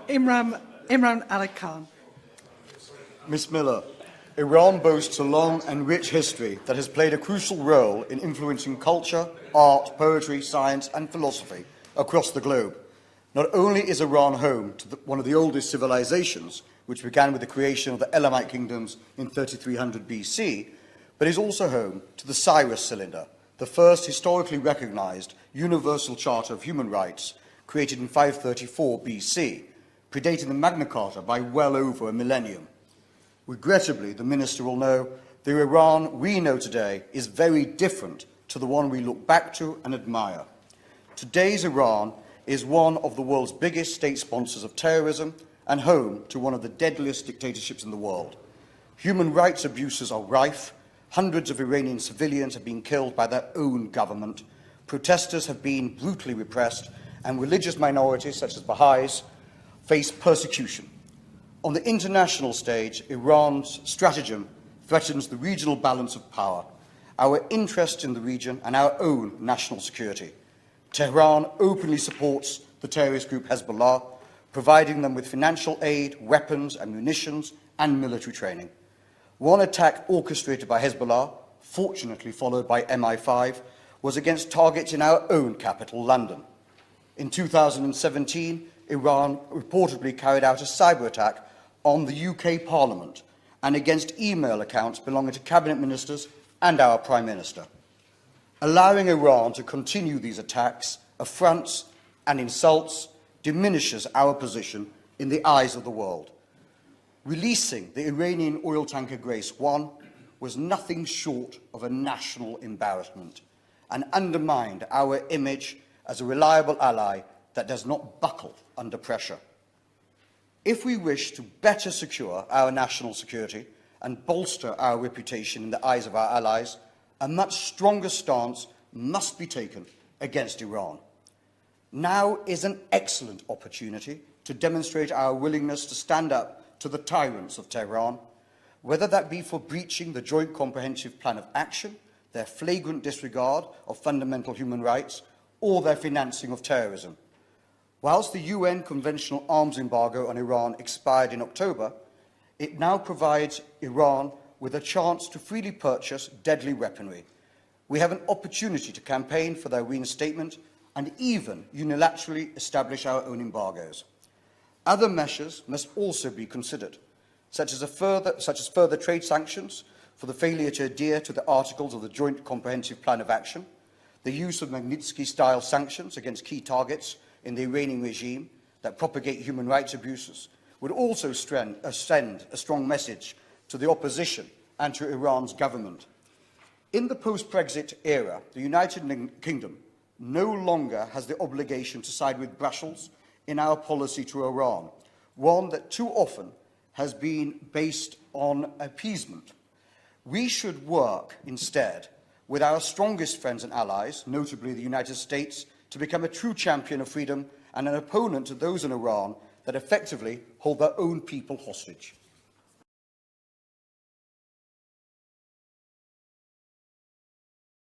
Imran Ahmad. Ms Miller, Iran boasts a long and rich history that has played a crucial role in influencing culture, art, poetry, science and philosophy across the globe. Not only is Iran home to one of the oldest civilizations, which began with the creation of the Elamite kingdoms in 3300 BC, but is also home to the Cyrus Cylinder, the first historically recognized universal charter of human rights created in 534 BC, predating the Magna Carta by well over a millennium. Regrettably, the Minister will know, the Iran we know today is very different to the one we look back to and admire. Today's Iran is one of the world's biggest state sponsors of terrorism and home to one of the deadliest dictatorships in the world. Human rights abuses are rife, hundreds of Iranian civilians have been killed by their own government, protesters have been brutally repressed, and religious minorities such as Baha'is face persecution. On the international stage, Iran's stratagem threatens the regional balance of power, our interest in the region and our own national security. Tehran openly supports the terrorist group Hezbollah, providing them with financial aid, weapons and munitions and military training. One attack orchestrated by Hezbollah, fortunately followed by MI5, was against targets in our own capital, London. In 2017, Iran reportedly carried out a cyber attack on the UK Parliament and against email accounts belonging to cabinet ministers and our Prime Minister. Allowing Iran to continue these attacks, affronts and insults diminishes our position in the eyes of the world. Releasing the Iranian oil tanker Grace 1 was nothing short of a national embarrassment and undermined our image as a reliable ally that does not buckle under pressure. If we wish to better secure our national security and bolster our reputation in the eyes of our allies, a much stronger stance must be taken against Iran. Now is an excellent opportunity to demonstrate our willingness to stand up to the tyrants of Tehran, whether that be for breaching the Joint Comprehensive Plan of Action, their flagrant disregard of fundamental human rights, or their financing of terrorism. Whilst the UN conventional arms embargo on Iran expired in October, it now provides Iran with a chance to freely purchase deadly weaponry. We have an opportunity to campaign for their reinstatement and even unilaterally establish our own embargoes. Other measures must also be considered, such as further trade sanctions for the failure to adhere to the articles of the Joint Comprehensive Plan of Action, the use of Magnitsky-style sanctions against key targets in the Iranian regime that propagate human rights abuses would also send a strong message to the opposition and to Iran's government. In the post-Brexit era, the United Kingdom no longer has the obligation to side with Brussels in our policy to Iran, one that too often has been based on appeasement. We should work instead with our strongest friends and allies, notably the United States, to become a true champion of freedom and an opponent to those in Iran that effectively hold their own people hostage.